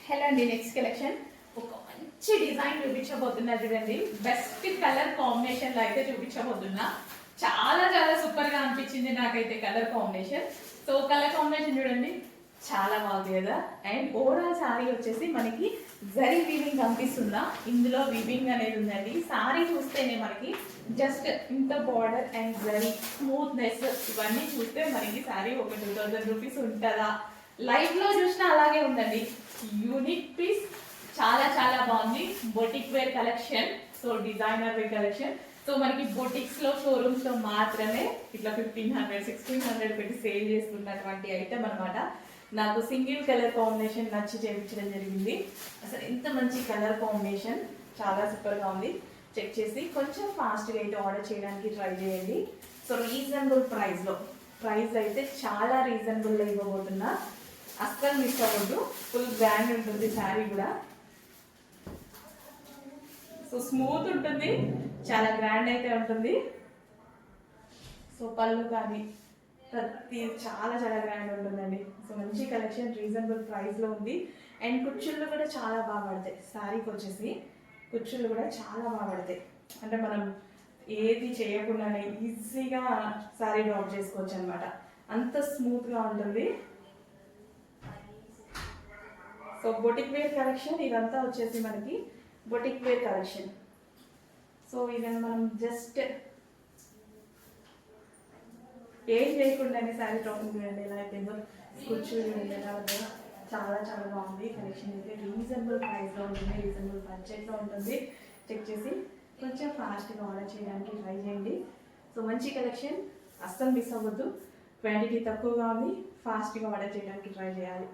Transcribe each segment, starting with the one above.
Hello అండి, next collection ఒక మంచి డిజైన్ చూపించబోతున్నా. చూడండి, బెస్ట్ కలర్ కాంబినేషన్ లో అయితే చూపించబోతున్నా. చాలా చాలా సూపర్ గా అనిపించింది నాకైతే colour combination. So colour combination చూడండి, చాలా బాగుంది కదా. అండ్ ఓవరాల్ సారీ వచ్చేసి మనకి జరీ వీవింగ్ కనిపిస్తుందా, ఇందులో వీవింగ్ అనేది ఉందండి. సారీ చూస్తేనే మనకి జస్ట్ ఇంత బార్డర్ అండ్ జరీ స్మూత్నెస్ ఇవన్నీ చూస్తే మనకి సారీ ఒక 2000 రూపీస్ ఉంటుందా. లైవ్ లో చూసినా అలాగే ఉందండి. యూనిక్ పీస్, చాలా చాలా బాగుంది. Boutique wear collection, so designer wear collection. So మనకి బొటిక్స్ లో షోరూమ్స్ లో మాత్రమే ఇట్లా 1500 1600 పెట్టి సేల్ చేస్తున్నటువంటి ఐటమ్ అనమాట. నాకు సింగిల్ కలర్ కాంబినేషన్ నచ్చి చేయించడం జరిగింది. అసలు ఎంత మంచి కలర్ కాంబినేషన్, చాలా సూపర్ గా ఉంది. చెక్ చేసి కొంచెం ఫాస్ట్గా అయితే ఆర్డర్ చేయడానికి ట్రై చేయండి. సో రీజనబుల్ ప్రైస్ అయితే చాలా రీజనబుల్ ఇవ్వబోతున్నా. అస్సలు మిస్ అవ్వద్దు. ఫుల్ గ్రాండ్ ఉంటుంది శారీ కూడా. సో స్మూత్ ఉంటుంది, చాలా గ్రాండ్ అయితే ఉంటుంది. సో పళ్ళు కానీ ప్రతి చాలా చాలా గ్రాండ్ ఉంటుందండి. సో మంచి కలెక్షన్ రీజనబుల్ ప్రైస్లో ఉంది. అండ్ కుర్చీలు కూడా చాలా బాగా పడతాయి. శారీకి వచ్చేసి కుర్చీలు కూడా చాలా బాగా పడతాయి. అంటే మనం ఏది చేయకుండానే ఈజీగా శారీ డ్రాప్ చేసుకోవచ్చు అనమాట. అంత స్మూత్గా ఉంటుంది. సో బొటిక్ వేర్ కలెక్షన్ ఇదంతా వచ్చేసి మనకి బొటిక్ వేర్ కలెక్షన్. సో ఇదని మనం జస్ట్ ఏం చేయకుండానే శారీ డ్రాపింగ్ చూడండి ఎలా అయిపోయిందో. కూర్చొని ఎలా చాలా చాలా బాగుంది కలెక్షన్. అయితే రీజనబుల్ ప్రైస్లో ఉంటుంది, రీజనబుల్ బడ్జెట్లో ఉంటుంది. చెక్ చేసి కొంచెం ఫాస్ట్గా ఆర్డర్ చేయడానికి ట్రై చేయండి. సో మంచి కలెక్షన్, అస్సలు మిస్ అవ్వద్దు. క్వాంటిటీ తక్కువగా ఉంది, ఫాస్ట్గా ఆర్డర్ చేయడానికి ట్రై చేయాలి.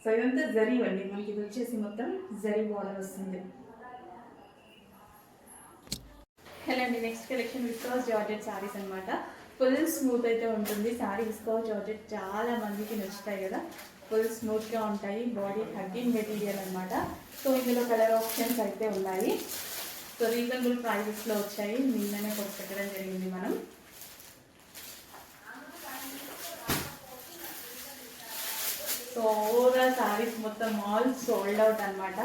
సో ఇదంతా జరీ అండి, మనకి ఇది వచ్చేసి మొత్తం జరీ బార్డర్ వస్తుంది. హలో అండి, next collection viscose georgette saris అనమాట. ఫుల్ స్మూత్ అయితే ఉంటుంది సారీ. విస్కాస్ జార్జెట్ చాలా మందికి నచ్చుతాయి కదా, ఫుల్ స్మూత్గా ఉంటాయి. బాడీ హగ్గింగ్ మెటీరియల్ అనమాట. సో ఇందులో కలర్ ఆప్షన్స్ అయితే ఉన్నాయి. సో రీజనబుల్ ప్రైజెస్లో వచ్చాయి. నిన్ననే పెట్టడం జరిగింది మనం. సో ఓవరాల్ సారీస్ మొత్తం ఆల్ సోల్డ్ అవుట్ అనమాట.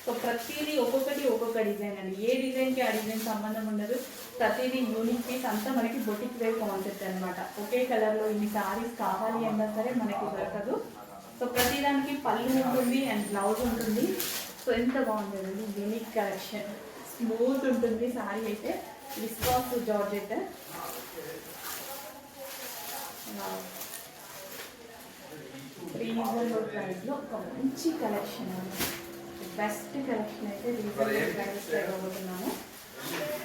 సో ప్రతిదీ ఒక్కొక్కటి ఒక్కొక్క డిజైన్ అండి. ఏ డిజైన్కి ఆ డిజైన్ సంబంధం ఉండదు. ప్రతిదీ యూనిక్ పీస్, అంతా మనకి బొటిక్ వేర్ కాన్సెప్ట్ అనమాట. ఒకే కలర్లో ఇన్ని సారీస్ కావాలి అన్నా సరే మనకి దొరకదు. సో ప్రతిదానికి పళ్ళు ఉంటుంది అండ్ బ్లౌజ్ ఉంటుంది. సో ఎంత బాగుంటుంది, యూనిక్ కలెక్షన్. స్మూత్ ఉంటుంది సారీ అయితే. విస్కాస్ జార్జెట్ రీజనబుల్ ప్రైస్లో ఒక మంచి కలెక్షన్ అండి. బెస్ట్ కలెక్షన్ అయితే రీజనబుల్ ప్రైస్లో ఇవ్వబోతున్నాము.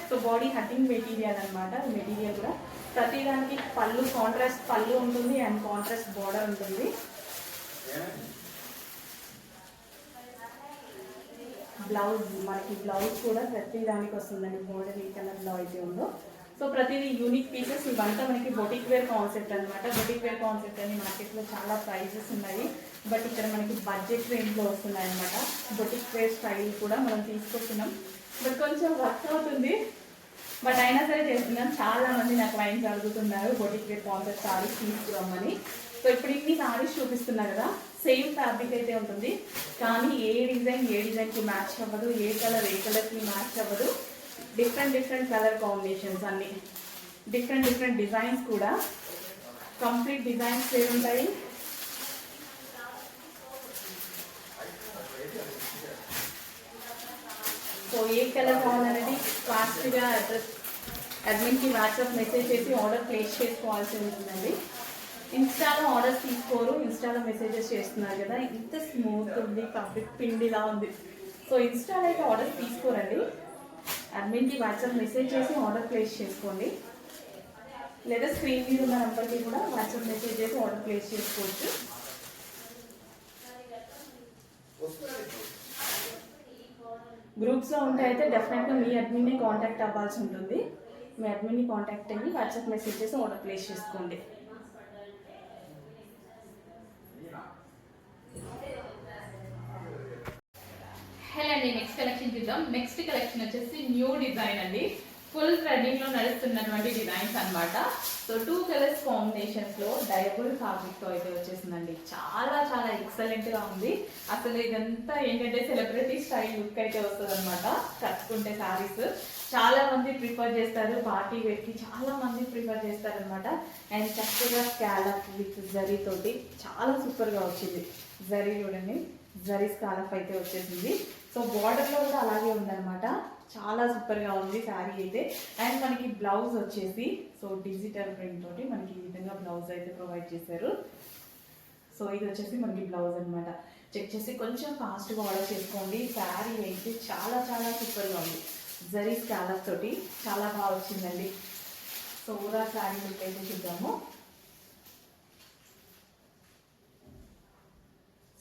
సో బాడీ హట్టింగ్ మెటీరియల్ అనమాట. మెటీరియల్ కూడా ప్రతిదానికి పళ్ళు కాంట్రాస్ట్ పళ్ళు ఉంటుంది అండ్ కాంట్రాస్ట్ బార్డర్ ఉంటుంది. బ్లౌజ్ మనకి బ్లౌజ్ కూడా ప్రతి దానికి వస్తుందండి. బార్డర్ ఏ కలర్లో అయితే ఉందో. సో ప్రతిదీ యూనిక్ పీసెస్. ఇవంతా మనకి బొటిక్ వేర్ కాన్సెప్ట్ అనమాట. బొటిక్ వేర్ కాన్సెప్ట్ అని మార్కెట్లో చాలా ప్రైజెస్ ఉన్నాయి, బట్ ఇక్కడ మనకి బడ్జెట్ రేంజ్లో వస్తున్నాయి అనమాట. బొటిక్ వేర్ స్టైల్ కూడా మనం తీసుకొస్తున్నాం, బట్ కొంచెం వర్క్ అవుతుంది. బట్ అయినా సరే చేస్తున్నాం. చాలా మంది నా క్లయింట్స్ అడుగుతున్నారు బొటిక్ వేర్ కాన్సెప్ట్ సారీస్ తీసుకురమ్మని. సో ఇప్పుడు ఇన్ని సారీస్ చూపిస్తున్నా కదా, సేమ్ ఫ్యాబ్రిక్ అయితే ఉంటుంది, కానీ ఏ డిజైన్కి మ్యాచ్ అవ్వదు, ఏ కలర్కి మ్యాచ్ అవ్వదు. డిఫరెంట్ కలర్ కాంబినేషన్స్, అన్ని డిఫరెంట్ డిజైన్స్ కూడా. కంప్లీట్ డిజైన్స్ ఉంటాయి. సో ఏ కలర్ కావాలనేది ఫాస్ట్గా అడ్మిన్కి వాట్సాప్ మెసేజ్ చేసి ఆర్డర్ ప్లేస్ చేసుకోవాల్సి ఉంటుందండి. ఇన్స్టాలో ఆర్డర్స్ తీసుకోరు, ఇన్స్టాలో మెసేజెస్ చేస్తున్నారు కదా. ఇంత స్మూత్ ఉంది, ఫ్యాబ్రిక్ పిండిలా ఉంది. సో ఇన్స్టాలో అయితే ఆర్డర్స్ తీసుకోరండి. అడ్మిన్కి వాట్సాప్ మెసేజ్ చేసి ఆర్డర్ ప్లేస్ చేసుకోండి, లేదా స్క్రీన్ మీద ఉన్న నెంబర్కి కూడా వాట్సాప్ మెసేజ్ చేసి ఆర్డర్ ప్లేస్ చేసుకోవచ్చు. గ్రూప్స్లో ఉంటే అయితే డెఫినెట్గా మీ అడ్మిన్ని కాంటాక్ట్ అవ్వాల్సి ఉంటుంది. మీ అడ్మిన్ని కాంటాక్ట్ అయ్యి వాట్సాప్ మెసేజ్ చేసి ఆర్డర్ ప్లేస్ చేసుకోండి. హలో అండి, నెక్స్ట్ కలెక్షన్ చూద్దాం. నెక్స్ట్ కలెక్షన్ వచ్చేసి న్యూ డిజైన్ అండి. ఫుల్ ట్రెండింగ్ లో నడుస్తున్నటువంటి డిజైన్స్ అన్నమాట. సో 2 కలర్స్ కాంబినేషన్స్ లో డయబుల్ ఫ్యాబ్రిక్ తో అయితే వచ్చేసిందండి. చాలా చాలా ఎక్సలెంట్ గా ఉంది. అసలు ఇదంతా ఏంటంటే సెలబ్రిటీ స్టైల్ లుక్ అయితే వస్తుంది అనమాట కట్టుకుంటే సారీస్. చాలా మంది ప్రిఫర్ చేస్తారు పార్టీ వేర్ కి, చాలా మంది ప్రిఫర్ చేస్తారు అనమాట. అండ్ చక్కగా స్కాలప్ విత్ జరీ తోటి చాలా సూపర్ గా వచ్చింది. జరీ చూడండి, జరీ స్కాలప్ అయితే వచ్చేసింది. సో బార్డర్ లో కూడా అలాగే ఉందన్నమాట. చాలా సూపర్ గా ఉంది శారీ అయితే. అండ్ మనకి బ్లౌజ్ వచ్చేసి సో డిజిటల్ ప్రింట్ తోటి మనకి ఈ విధంగా బ్లౌజ్ అయితే ప్రొవైడ్ చేశారు. సో ఇది వచ్చేసి మనకి బ్లౌజ్ అనమాట. చెక్ చేసి కొంచెం ఫాస్ట్గా ఆర్డర్ చేసుకోండి. శారీ అయితే చాలా చాలా సూపర్గా ఉంది. జరీ స్కాలప్ తోటి చాలా బాగా వచ్చిందండి. సో ఊరా శారీ లుక్ అయితే చూద్దాము.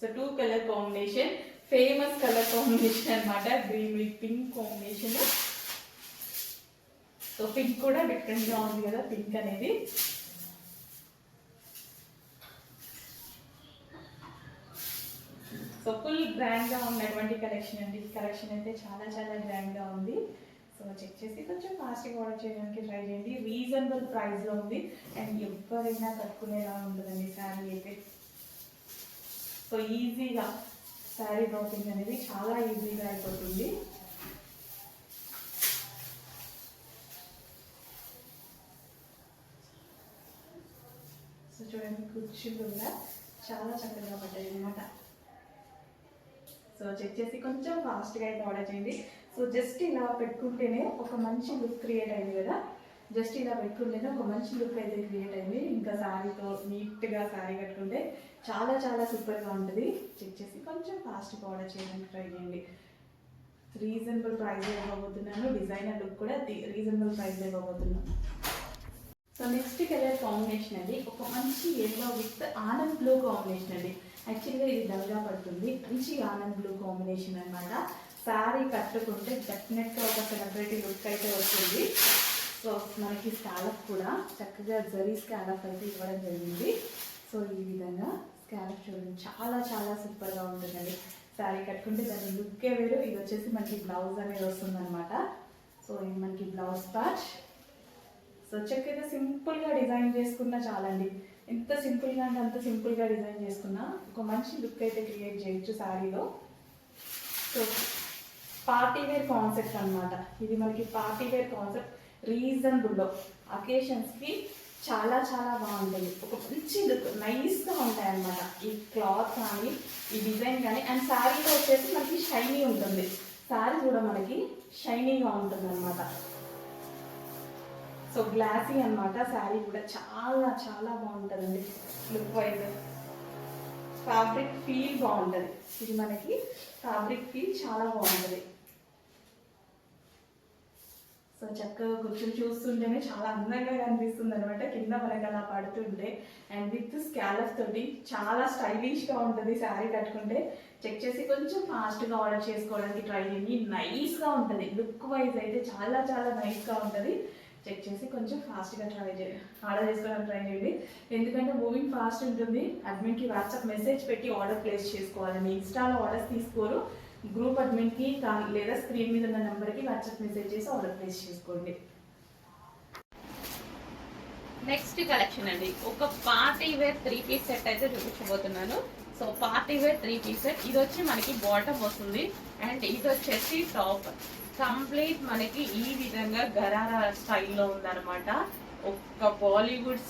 So 2 colour combination, famous colour combination అనమాట. Green with pink combination. So pink కూడా డిఫరెంట్ గా ఉంది కదా పింక్ అనేది. సో ఫుల్ గ్రాండ్ గా ఉన్నటువంటి కలెక్షన్ అండి. కలెక్షన్ అయితే చాలా చాలా గ్రాండ్ గా ఉంది. సో చెక్ చేసి కొంచెం ఫాస్ట్గా ఆర్డర్ చేయడానికి ట్రై చేయండి. రీజనబుల్ ప్రైస్ లో ఉంది అండ్ ఎవరైనా కట్టుకునేలా ఉంటుందండి శారీ అయితే. సో ఈజీగా శారీ డ్రాపింగ్ అనేది చాలా ఈజీగా అయిపోతుంది. సో చూడండి కుర్చీలు కూడా చాలా చక్కగా పడ్డాయి అనమాట. సో చెక్ చేసి కొంచెం ఫాస్ట్గా అయితే ఆర్డర్ చేయండి. సో జస్ట్ ఇలా పెట్టుకుంటేనే ఒక మంచి లుక్ క్రియేట్ అయింది కదా. జస్ట్ ఇలా పెట్టుకుంటేనే ఒక మంచి లుక్ అయితే క్రియేట్ అయింది. ఇంకా శారీతో నీట్గా శారీ కట్టుకుంటే చాలా చాలా సూపర్గా ఉంటుంది. చెక్ చేసి కొంచెం ఫాస్ట్గా ఆర్డర్ చేయడానికి ట్రై చేయండి. రీజనబుల్ ప్రైస్ ఇవ్వబోతున్నాను. డిజైనర్ లుక్ కూడా రీజనబుల్ ప్రైస్ ఇవ్వబోతున్నాను. సో నెక్స్ట్ కలర్ కాంబినేషన్ అండి, ఒక మంచి yellow with Anand blue combination అండి. యాక్చువల్గా ఇది డల్గా పడుతుంది. మంచి ఆనంద్ బ్లూ కాంబినేషన్ అనమాట. శారీ కట్టుకుంటే డెఫినెట్గా ఒక సెలబ్రిటీ లుక్ అయితే వస్తుంది. సో మనకి స్కాలప్ కూడా చక్కగా జరీ స్కాలప్ అయితే ఇవ్వడం జరిగింది. సో ఈ విధంగా స్కాలప్ చూడండి చాలా చాలా సూపర్గా ఉంటుందండి. శారీ కట్టుకుంటే దాని లుక్కే వేరు. ఇది వచ్చేసి మనకి బ్లౌజ్ అనేది వస్తుంది అనమాట. సో ఇది మనకి బ్లౌజ్ పార్ట్. సో చక్కగా సింపుల్గా డిజైన్ చేసుకున్నా చాలండి. ఎంత సింపుల్గా అంటే అంత సింపుల్గా డిజైన్ చేసుకున్నా ఒక మంచి లుక్ అయితే క్రియేట్ చేయొచ్చు శారీలో. సో పార్టీ వేర్ కాన్సెప్ట్ అనమాట ఇది. మనకి పార్టీ వేర్ కాన్సెప్ట్ రీజనబుల్లో అకేషన్స్కి చాలా చాలా బాగుంటుంది. ఒక మంచి లుక్ నైస్గా ఉంటాయి అన్నమాట ఈ క్లాత్ కానీ ఈ డిజైన్ కానీ. అండ్ శారీలో వచ్చేసి మనకి షైనీ ఉంటుంది. శారీ కూడా మనకి షైనీగా ఉంటుంది అనమాట. సో గ్లాసీ అనమాట. శారీ కూడా చాలా చాలా బాగుంటుందండి లుక్ వైజ్. ఫ్యాబ్రిక్ ఫీల్ బాగుంటుంది. ఇది మనకి ఫ్యాబ్రిక్ ఫీల్ చాలా బాగుంటుంది. సో చక్కగా కూర్చొని చూస్తుంటేనే చాలా అందంగా కనిపిస్తుంది అనమాట కింద మనకి అలా పడుతుంటే. అండ్ విత్ స్కాలప్ తోటి చాలా స్టైలిష్గా ఉంటుంది శారీ కట్టుకుంటే. చెక్ చేసి కొంచెం ఫాస్ట్గా ఆర్డర్ చేసుకోవడానికి ట్రై చేయండి. నైస్గా ఉంటుంది లుక్ వైజ్ అయితే చాలా చాలా నైస్గా ఉంటుంది. చెక్ చేసి కొంచెం ఫాస్ట్గా ఆర్డర్ చేసుకోవడానికి ట్రై చేయండి. ఎందుకంటే మూవింగ్ ఫాస్ట్ ఉంటుంది. అడ్మిన్కి వాట్సాప్ మెసేజ్ పెట్టి ఆర్డర్ ప్లేస్ చేసుకోవాలండి. ఇన్స్టాలో ఆర్డర్స్ తీసుకోరు. గ్రూప్ అడ్మిన్కి లేదా స్క్రీన్ మీద ఉన్న నెంబర్కి వాట్సాప్ మెసేజ్ చేసి ఆర్డర్ ప్లేస్ చేసుకోండి. నెక్స్ట్ కలెక్షన్ అండి, ఒక పార్టీ వేర్ 3 పీస్ సెట్ అయితే చూపించబోతున్నాను. So party wear 3 piece set. ఇది వచ్చి మనకి బాటమ్ వస్తుంది అండ్ ఇది వచ్చేసి టాప్. కంప్లీట్ మనకి ఈ విధంగా గరారా స్టైల్లో ఉందన్నమాట. ఒక బాలీవుడ్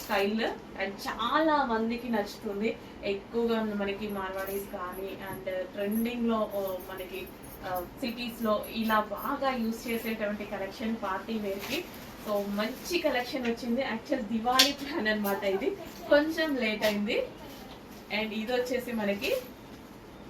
స్టైల్ అండ్ చాలా మందికి నచ్చుతుంది. ఎక్కువగా మనకి మార్వాడీస్ కానీ అండ్ ట్రెండింగ్లో మనకి సిటీస్లో ఇలా బాగా యూస్ చేసేటువంటి కలెక్షన్ పార్టీ వేర్కి. సో మంచి కలెక్షన్ వచ్చింది. యాక్చువల్ దివాళీ ప్లాన్ అనమాట. ఇది కొంచెం లేట్ అయింది. అండ్ ఇది వచ్చేసి మనకి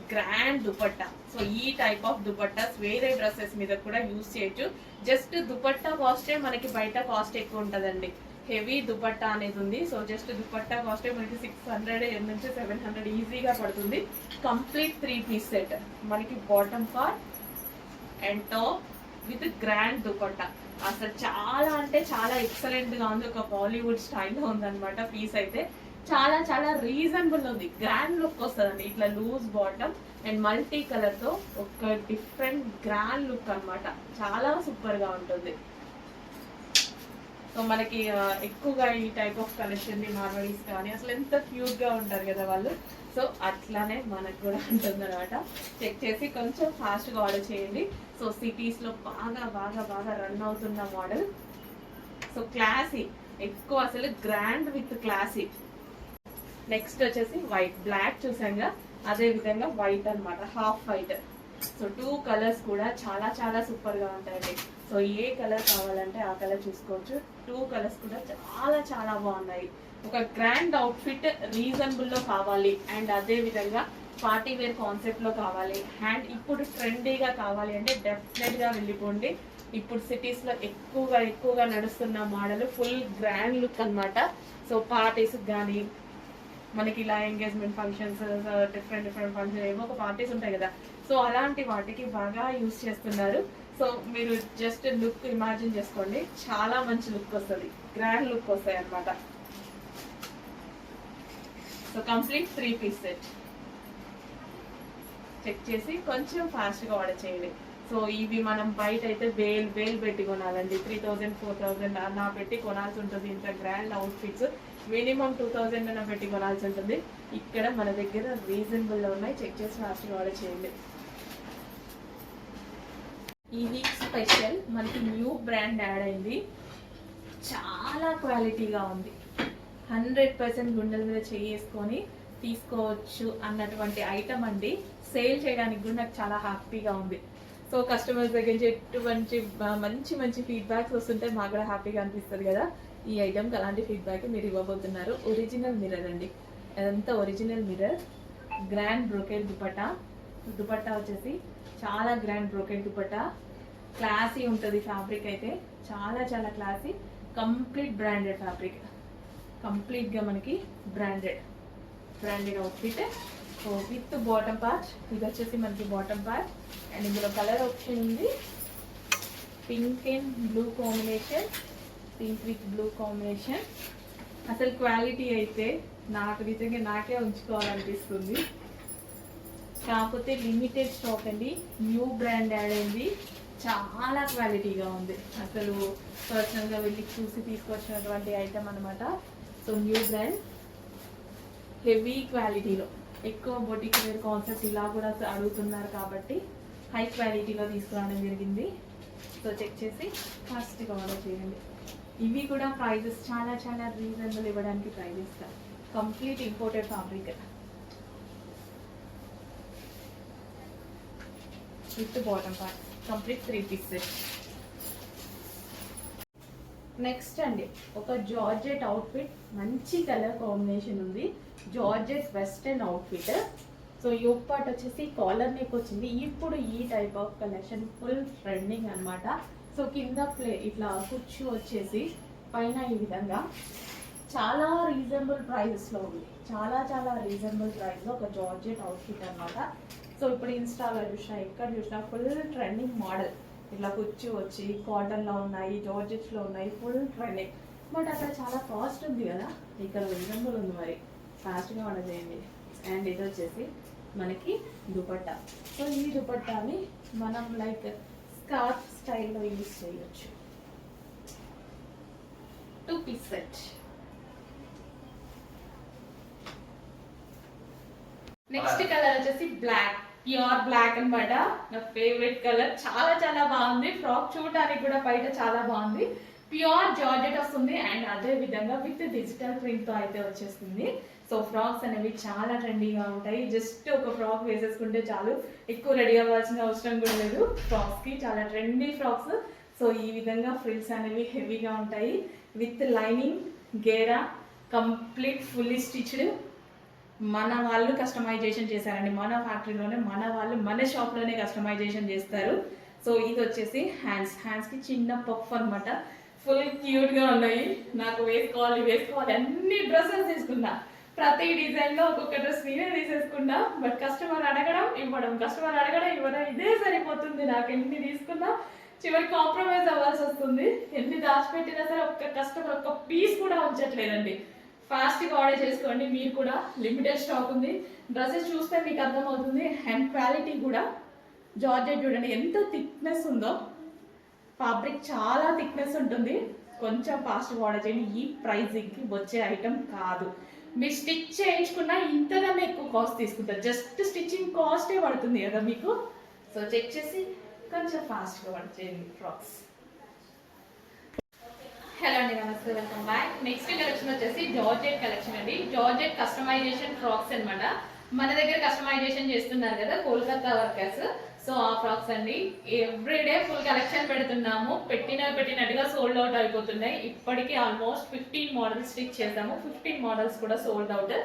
గ్రాండ్ దుపట్టా. సో ఈ టైప్ ఆఫ్ దుపట్టాస్ వేరే డ్రెస్సెస్ మీద కూడా యూజ్ చేయొచ్చు. జస్ట్ దుపట్టా కాస్టే మనకి బయట కాస్ట్ ఎక్కువ ఉంటుందండి. హెవీ దుపట్టా అనేది ఉంది. సో జస్ట్ దుపట్టా కాస్టే మనకి 600 నుంచి 700 ఈజీగా పడుతుంది. కంప్లీట్ 3 పీస్ సెట్ మనకి bottom part and top with grand dupatta. అసలు చాలా అంటే చాలా ఎక్సలెంట్గా ఉంది. ఒక బాలీవుడ్ స్టైల్లో ఉందన్నమాట పీస్ అయితే. చాలా చాలా రీజనబుల్ ఉంది. గ్రాండ్ లుక్ వస్తుందండి. ఇట్లా loose bottom and multi colour తో ఒక డిఫరెంట్ గ్రాండ్ లుక్ అనమాట. చాలా సూపర్ గా ఉంటుంది. సో మనకి ఎక్కువగా ఈ టైప్ ఆఫ్ కలెక్షన్ మార్వడీస్ కానీ అసలు ఎంత క్యూట్గా ఉంటారు కదా వాళ్ళు. సో అట్లానే మనకు కూడా ఉంటుంది అనమాట. చెక్ చేసి కొంచెం ఫాస్ట్గా ఆర్డర్ చేయండి. సో సిటీస్లో బాగా బాగా బాగా రన్ అవుతున్న మోడల్. సో క్లాసీ, ఎక్కువ అసలు గ్రాండ్ విత్ క్లాసీ. నెక్స్ట్ వచ్చేసి వైట్, బ్లాక్ చూసాంగా, అదే విధంగా వైట్ అనమాట, హాఫ్ వైట్. సో 2 కలర్స్ కూడా చాలా చాలా సూపర్ గా ఉంటాయండి. సో ఏ కలర్ కావాలంటే ఆ కలర్ చూసుకోవచ్చు. 2 కలర్స్ కూడా చాలా చాలా బాగున్నాయి. ఒక గ్రాండ్ అవుట్ఫిట్ రీజనబుల్ లో కావాలి అండ్ అదే విధంగా పార్టీ వేర్ కాన్సెప్ట్ లో కావాలి అండ్ ఇప్పుడు ట్రెండీగా కావాలి అంటే డెఫినెట్ గా వెళ్ళిపోండి. ఇప్పుడు సిటీస్ లో ఎక్కువగా నడుస్తున్న మోడల్ ఫుల్ గ్రాండ్ లుక్ అనమాట. సో పార్టీస్ కానీ మనకి ఇలా ఎంగేజ్మెంట్ ఫంక్షన్స్, డిఫరెంట్ ఫంక్షన్, ఏవో ఒక పార్టీస్ ఉంటాయి కదా. సో అలాంటి వాటికి బాగా యూజ్ చేస్తున్నారు. సో మీరు జస్ట్ లుక్ ఇమాజిన్ చేసుకోండి, చాలా మంచి లుక్ వస్తుంది, గ్రాండ్ లుక్ వస్తాయి అనమాట. So complete 3 piece set. Check చేసి కొంచెం ఫాస్ట్గా ఆర్డర్ చేయండి. సో ఇవి మనం బయట అయితే వేలు పెట్టి కొనాలండి. 3000 4000 అలా పెట్టి కొనాల్సి ఉంటుంది. ఇంత గ్రాండ్ అవుట్ఫిట్స్ మినిమం 2000 అన్న పెట్టి కొనాల్సి ఉంటుంది. ఇక్కడ మన దగ్గర రీజనబుల్లో ఉన్నాయి. చెక్ చేసి ఫాస్ట్గా ఆర్డర్ చేయండి. ఈ వీక్ స్పెషల్ మనకి న్యూ బ్రాండ్ యాడ్ అయింది. చాలా క్వాలిటీగా ఉంది. 100% గుండెల మీద చేసుకొని తీసుకోవచ్చు అన్నటువంటి ఐటమ్ అండి. సేల్ చేయడానికి కూడా నాకు చాలా హ్యాపీగా ఉంది. సో కస్టమర్స్ దగ్గర నుంచి ఎటువంటి మంచి ఫీడ్బ్యాక్స్ వస్తుంటే మాకు కూడా హ్యాపీగా అనిపిస్తుంది కదా. ఈ ఐటమ్కి అలాంటి ఫీడ్బ్యాక్ మీరు ఇవ్వబోతున్నారు. ఒరిజినల్ మిర్రర్ అండి, అదంతా original mirror. Grand brocade dupatta వచ్చేసి చాలా గ్రాండ్ బ్రోకెట్ దుపట్టా. క్లాసీ ఉంటుంది ఫ్యాబ్రిక్ అయితే, చాలా చాలా క్లాసీ. కంప్లీట్ బ్రాండెడ్ ఫ్యాబ్రిక్, కంప్లీట్గా మనకి branded outfit. So with bottom part, ఇది వచ్చేసి మనకి బాటమ్ పార్ట్ అండ్ ఇందులో కలర్ ఆప్షన్ ఉంది. Pink and blue combination, pink with blue combination. అసలు క్వాలిటీ అయితే నాకు నిజంగా నాకే ఉంచుకోవాలనిపిస్తుంది. కాకపోతే లిమిటెడ్ స్టాక్ అండి, న్యూ బ్రాండ్ యాడ్ అయింది. చాలా క్వాలిటీగా ఉంది. అసలు పర్సనల్గా వెళ్ళి చూసి తీసుకొచ్చినటువంటి ఐటమ్ అనమాట. సో న్యూ బ్రాండ్, హెవీ క్వాలిటీలో, ఎక్కువ బొటిక్ వేర్ కాన్సెప్ట్ ఇలా కూడా అడుగుతున్నారు కాబట్టి హై క్వాలిటీలో తీసుకురావడం జరిగింది. సో చెక్ చేసి ఫాస్ట్గా ఆర్డర్ చేయండి. ఇవి కూడా ప్రైజెస్ చాలా చాలా రీజనబుల్ ఇవ్వడానికి ట్రై చేస్తారు. Complete imported fabric with bottom part, complete 3 piece set. Next అండి ఒక జార్జెట్ అవుట్ఫిట్, మంచి కలర్ కాంబినేషన్ ఉంది. Georgette western outfit. So yoke part వచ్చేసి కాలర్ నెక్ వచ్చింది. ఇప్పుడు ఈ type of collection full trending అనమాట. సో కింద ఇట్లా కుచ్చు వచ్చేసి పైన ఈ విధంగా చాలా రీజనబుల్ ప్రైజెస్లో ఉంది. చాలా చాలా రీజనబుల్ ప్రైస్లో ఒక జార్జెట్ అవుట్ఫిట్ అనమాట. సో ఇప్పుడు ఇన్స్టాలో చూసినా, ఎక్కడ చూసినా ఫుల్ ట్రెండింగ్ మోడల్. ఇట్లా కుచ్చు వచ్చి కాటన్లో ఉన్నాయి, జార్జెట్స్లో ఉన్నాయి, ఫుల్ ట్రెండింగ్. బట్ అక్కడ చాలా కాస్ట్ ఉంది కదా, ఇక్కడ రీజనబుల్ ఉంది. మరి ఫాస్ట్గా ఆర్డర్ చేయండి. అండ్ ఇది వచ్చేసి మనకి దుపట్టా. సో ఈ దుపట్టాని మనం లైక్ స్కార్ఫ్ స్టైల్లో యూజ్ చేయొచ్చు. 2 పీస్ సెట్. నెక్స్ట్ కలర్ వచ్చేసి బ్లాక్, ప్యూర్ బ్లాక్ అనమాట. నా ఫేవరెట్ కలర్. చాలా చాలా బాగుంది. ఫ్రాక్ చూడడానికి కూడా బయట చాలా బాగుంది. ప్యూర్ జార్జెట్ వస్తుంది అండ్ అదే విధంగా విత్ డిజిటల్ ప్రింట్ తో అయితే వచ్చేస్తుంది. సో ఫ్రాక్స్ అనేవి చాలా ట్రెండీగా ఉంటాయి. జస్ట్ ఒక ఫ్రాక్ వేసేసుకుంటే చాలు, ఎక్కువ రెడీ అవ్వాల్సిన అవసరం కూడా లేదు. ఫ్రాక్స్ కి చాలా ట్రెండీ ఫ్రాక్స్. సో ఈ విధంగా ఫ్రిల్స్ అనేవి హెవీగా ఉంటాయి విత్ లైనింగ్, గేరా, కంప్లీట్ ఫుల్లీ స్టిచ్డ్. మన వాళ్ళు కస్టమైజేషన్ చేశారండి. మన ఫ్యాక్టరీలోనే మన వాళ్ళు మన షాప్లోనే కస్టమైజేషన్ చేస్తారు. సో ఇది వచ్చేసి హ్యాండ్స్కి చిన్న పఫ్ అనమాట. ఫుల్ క్యూట్గా ఉన్నాయి. నాకు వేసుకోవాలి అన్ని డ్రెస్సెస్ తీసుకున్నా. ప్రతి డిజైన్లో ఒక్కొక్క డ్రెస్ నేనే తీసేసుకున్నా. బట్ కస్టమర్ అడగడం ఇవ్వడం ఇదే సరిపోతుంది. నాకు ఎన్ని తీసుకున్నా చివరికి కాంప్రమైజ్ అవ్వాల్సి వస్తుంది. ఎన్ని దాచిపెట్టినా సరే ఒక్క కస్టమర్ ఒక్క పీస్ కూడా ఉంచట్లేదండి. ఫాస్ట్గా ఆర్డర్ చేసుకోండి. మీరు కూడా లిమిటెడ్ స్టాక్ ఉంది. డ్రెస్సెస్ చూస్తే మీకు అర్థమవుతుంది. అండ్ క్వాలిటీ కూడా జార్జెట్ చూడండి ఎంత థిక్నెస్ ఉందో. ఫ్యాబ్రిక్ చాలా థిక్నెస్ ఉంటుంది. కొంచెం ఫాస్ట్గా ఆర్డర్ చేయండి. ఈ ప్రైజింగ్కి వచ్చే ఐటమ్ కాదు. మీరు స్టిచ్ చేయించుకున్నా ఇంతకన్నా ఎక్కువ కాస్ట్ తీసుకుంటారు. జస్ట్ స్టిచ్చింగ్ కాస్టే పడుతుంది కదా మీకు. సో చెక్ చేసి కొంచెం ఫాస్ట్గా ఆర్డర్ చేయండి ఫ్రాక్స్. హలో అండి, నమస్తే, వెల్కమ్ బ్యాక్. నెక్స్ట్ కలెక్షన్ వచ్చేసి జార్జెట్ కలెక్షన్ అండి. జార్జెట్ కస్టమైజేషన్ ఫ్రాక్స్ అనమాట. మన దగ్గర కస్టమైజేషన్ చేస్తున్నారు కదా కోల్కతా వర్కర్స్. సో ఆ ఫ్రాక్స్ అండి. ఎవ్రీడే ఫుల్ కలెక్షన్ పెడుతున్నాము. పెట్టినట్టుగా సోల్డ్ అవుట్ అయిపోతున్నాయి. ఇప్పటికీ ఆల్మోస్ట్ 15 మోడల్స్ స్టిచ్ చేసాము. 15 మోడల్స్ కూడా సోల్డ్ అవుట్.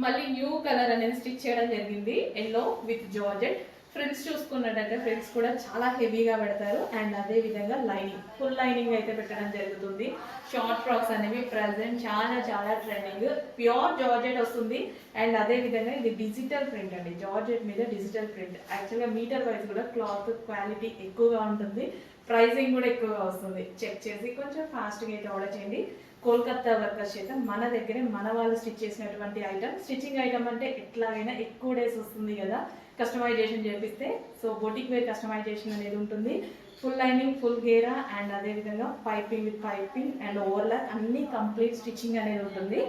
మళ్ళీ న్యూ కలర్ అనేది స్టిచ్ చేయడం జరిగింది, ఎల్లో విత్ జార్జెట్. ఫ్రిల్స్ చూసుకున్నట్టయితే ఫ్రిల్స్ కూడా చాలా హెవీగా పెడతారు. అండ్ అదే విధంగా లైనింగ్, ఫుల్ లైనింగ్ అయితే పెట్టడం జరుగుతుంది. షార్ట్ ఫ్రాక్స్ అనేవి ప్రజెంట్ చాలా చాలా ట్రెండింగ్. ప్యూర్ జార్జెట్ వస్తుంది. అండ్ అదే విధంగా ఇది డిజిటల్ ప్రింట్ అండి. జార్జెట్ మీద డిజిటల్ ప్రింట్. యాక్చువల్గా మీటర్ వైజ్ కూడా క్లాత్ క్వాలిటీ ఎక్కువగా ఉంటుంది. ప్రైసింగ్ కూడా ఎక్కువగా వస్తుంది. చెక్ చేసి కొంచెం ఫాస్ట్గా అయితే ఆర్డర్ చేయండి. కోల్కతా వర్కర్స్ చేత మన దగ్గరే మన వాళ్ళు స్టిచ్ చేసినటువంటి ఐటమ్. స్టిచ్చింగ్ ఐటమ్ అంటే ఎట్లాగైనా ఎక్కువ డేస్ వస్తుంది కదా కస్టమైజేషన్ చేపిస్తే. సో బొటిక్ వేర్ కస్టమైజేషన్ అనేది ఉంటుంది. Full lining, full Gera, and అదేవిధంగా piping with piping and overlock అన్ని కంప్లీట్ స్టిచ్చింగ్ అనేది ఉంటుంది.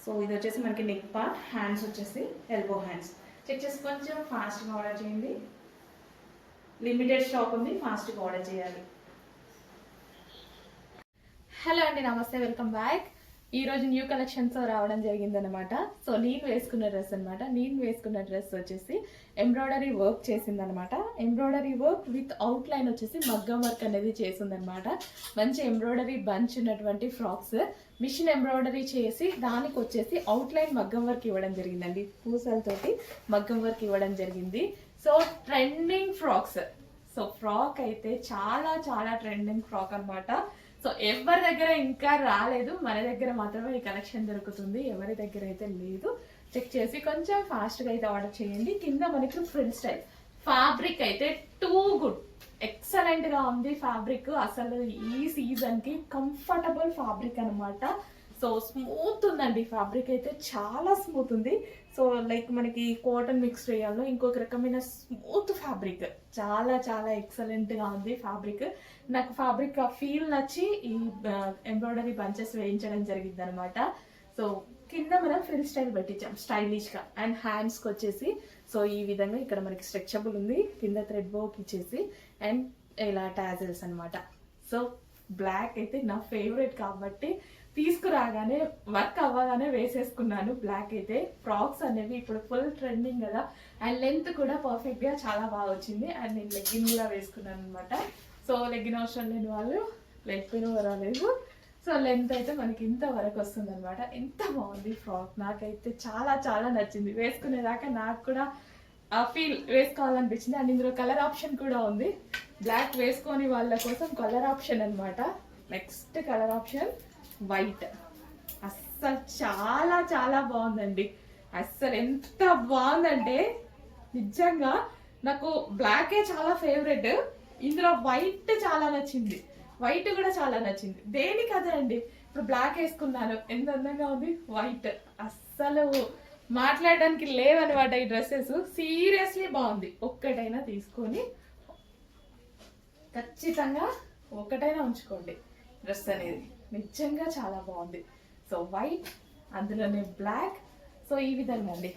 సో ఇది వచ్చేసి మనకి నెక్ పార్ట్, హ్యాండ్స్ వచ్చేసి ఎల్బో హ్యాండ్స్. చెక్ చేసి కొంచెం ఫాస్ట్గా ఆర్డర్ చేయండి. లిమిటెడ్ స్టాక్ ఉంది, ఫాస్ట్గా ఆర్డర్ చేయాలి. హలో అండి, నమస్తే, వెల్కమ్ బ్యాక్. ఈరోజు న్యూ కలెక్షన్తో రావడం జరిగిందనమాట. సో నేను వేసుకున్న డ్రెస్ అనమాట. నేను వేసుకున్న డ్రెస్ వచ్చేసి ఎంబ్రాయిడరీ వర్క్ చేసిందనమాట. Embroidery work with out line వచ్చేసి మగ్గం వర్క్ అనేది చేసిందనమాట. మంచి ఎంబ్రాయిడరీ బంచ్ ఉన్నటువంటి ఫ్రాక్స్ మిషన్ ఎంబ్రాయిడరీ చేసి దానికి వచ్చేసి అవుట్ లైన్ మగ్గం వర్క్ ఇవ్వడం జరిగిందండి. పూసలతోటి మగ్గం వర్క్ ఇవ్వడం జరిగింది. So trending frocks. So frock అయితే చాలా చాలా ట్రెండింగ్ ఫ్రాక్ అనమాట. సో ఎవరి దగ్గర ఇంకా రాలేదు, మన దగ్గర మాత్రమే ఈ కలెక్షన్ దొరుకుతుంది. ఎవరి దగ్గర అయితే లేదు. చెక్ చేసి కొంచెం ఫాస్ట్గా అయితే ఆర్డర్ చేయండి. కింద మనకి ఫ్రిల్ స్టైల్ ఫ్యాబ్రిక్ అయితే టూ గుడ్, ఎక్సలెంట్గా ఉంది ఫ్యాబ్రిక్. అసలు ఈ సీజన్కి కంఫర్టబుల్ ఫ్యాబ్రిక్ అనమాట. సో స్మూత్ ఉందండి ఫ్యాబ్రిక్ అయితే, చాలా స్మూత్ ఉంది. సో లైక్ మనకి కాటన్ మిక్స్ చేయాలో ఇంకొక రకమైన స్మూత్ ఫ్యాబ్రిక్. చాలా చాలా ఎక్సలెంట్గా ఉంది ఫ్యాబ్రిక్. నాకు ఫ్యాబ్రిక్ ఫీల్ నచ్చి ఈ ఎంబ్రాయిడరీ బంచెస్ వేయించడం జరిగింది అనమాట. సో కింద మనం ఫ్రిల్ స్టైల్ పెట్టించాం స్టైలిష్గా. అండ్ హ్యాండ్స్కి వచ్చేసి సో ఈ విధంగా ఇక్కడ మనకి స్ట్రెచబుల్ ఉంది. కింద థ్రెడ్ వర్క్ ఇచ్చేసి అండ్ ఇలా టాజల్స్ అనమాట. సో బ్లాక్ అయితే నా ఫేవరెట్ కాబట్టి తీసుకురాగానే వర్క్ అవ్వగానే వేసేసుకున్నాను. బ్లాక్ అయితే ఫ్రాక్స్ అనేవి ఇప్పుడు ఫుల్ ట్రెండింగ్ కదా. అండ్ లెంత్ కూడా పర్ఫెక్ట్గా చాలా బాగా వచ్చింది. అండ్ నేను లెగ్గిన్ కూడా వేసుకున్నాను అనమాట. సో లెగ్గిన్ అవసరం లేని వాళ్ళు లేకపోయినా పర్వాలేదు. సో లెంత్ అయితే మనకి ఇంత వరకు వస్తుంది అనమాట. ఎంత బాగుంది ఫ్రాక్, నాకైతే చాలా చాలా నచ్చింది. వేసుకునేదాకా నాకు కూడా ఆ ఫీల్ వేసుకోవాలనిపించింది. అండ్ ఇందులో కలర్ ఆప్షన్ కూడా ఉంది. బ్లాక్ వేసుకొని వాళ్ళ కోసం కలర్ ఆప్షన్ అనమాట. Next colour option white. అస్సలు చాలా చాలా బాగుందండి. అస్సలు ఎంత బాగుందంటే నిజంగా నాకు బ్లాకే చాలా ఫేవరెట్. ఇందులో వైట్ చాలా నచ్చింది. వైట్ కూడా చాలా నచ్చింది. దేనికి అదే అండి. ఇప్పుడు బ్లాక్ వేసుకున్నాను, ఎంత అందంగా ఉంది. వైట్ అస్సలు మాట్లాడడానికి లేవన్నమాట ఈ డ్రెస్సెస్. సీరియస్లీ బాగుంది. ఒక్కటైనా తీసుకొని ఖచ్చితంగా ఒకటైనా ఉంచుకోండి. డ్రెస్ అనేది నిజంగా చాలా బాగుంది. సో వైట్, అందులోనే బ్లాక్. సో ఈ విధంగా అండి.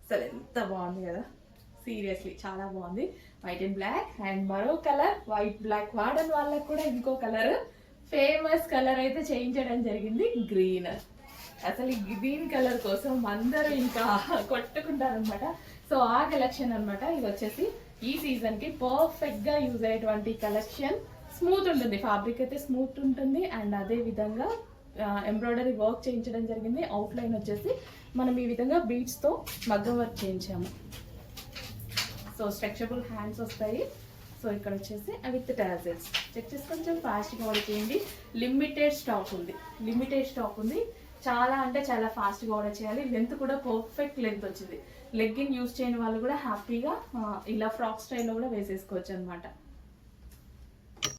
అసలు ఎంత బాగుంది కదా, సీరియస్లీ చాలా బాగుంది. White and black. అండ్ మరో కలర్ వైట్ బ్లాక్ వాడని వాళ్ళకి కూడా ఇంకో కలర్, ఫేమస్ కలర్ అయితే చేయించడం జరిగింది, గ్రీన్. అసలు ఈ గ్రీన్ కలర్ కోసం అందరూ ఇంకా కొట్టుకుంటారనమాట. సో ఆ కలెక్షన్ అనమాట. ఇది వచ్చేసి ఈ సీజన్కి పర్ఫెక్ట్గా యూజ్ అయ్యేటువంటి కలెక్షన్. స్మూత్ ఉంటుంది ఫ్యాబ్రిక్ అయితే, స్మూత్ ఉంటుంది. అండ్ అదే విధంగా ఎంబ్రాయిడరీ వర్క్ చేయించడం జరిగింది. అవుట్లైన్ వచ్చేసి మనం ఈ విధంగా బీడ్స్తో మగ్గం వర్క్ చేయించాము. సో స్ట్రెచబుల్ హ్యాండ్స్ వస్తాయి. సో ఇక్కడ వచ్చేసి విత్ టాజల్స్. చెక్ చేసి కొంచెం ఫాస్ట్గా ఆర్డర్ చేయండి. లిమిటెడ్ స్టాక్ ఉంది, లిమిటెడ్ స్టాక్ ఉంది. చాలా అంటే చాలా ఫాస్ట్గా ఆర్డర్ చేయాలి. లెంత్ కూడా పర్ఫెక్ట్ లెంత్ వచ్చింది. లెగ్గిన్ యూజ్ చేయని వాళ్ళు కూడా హ్యాపీగా ఇలా ఫ్రాక్ స్టైల్లో కూడా వేసేసుకోవచ్చు అనమాట.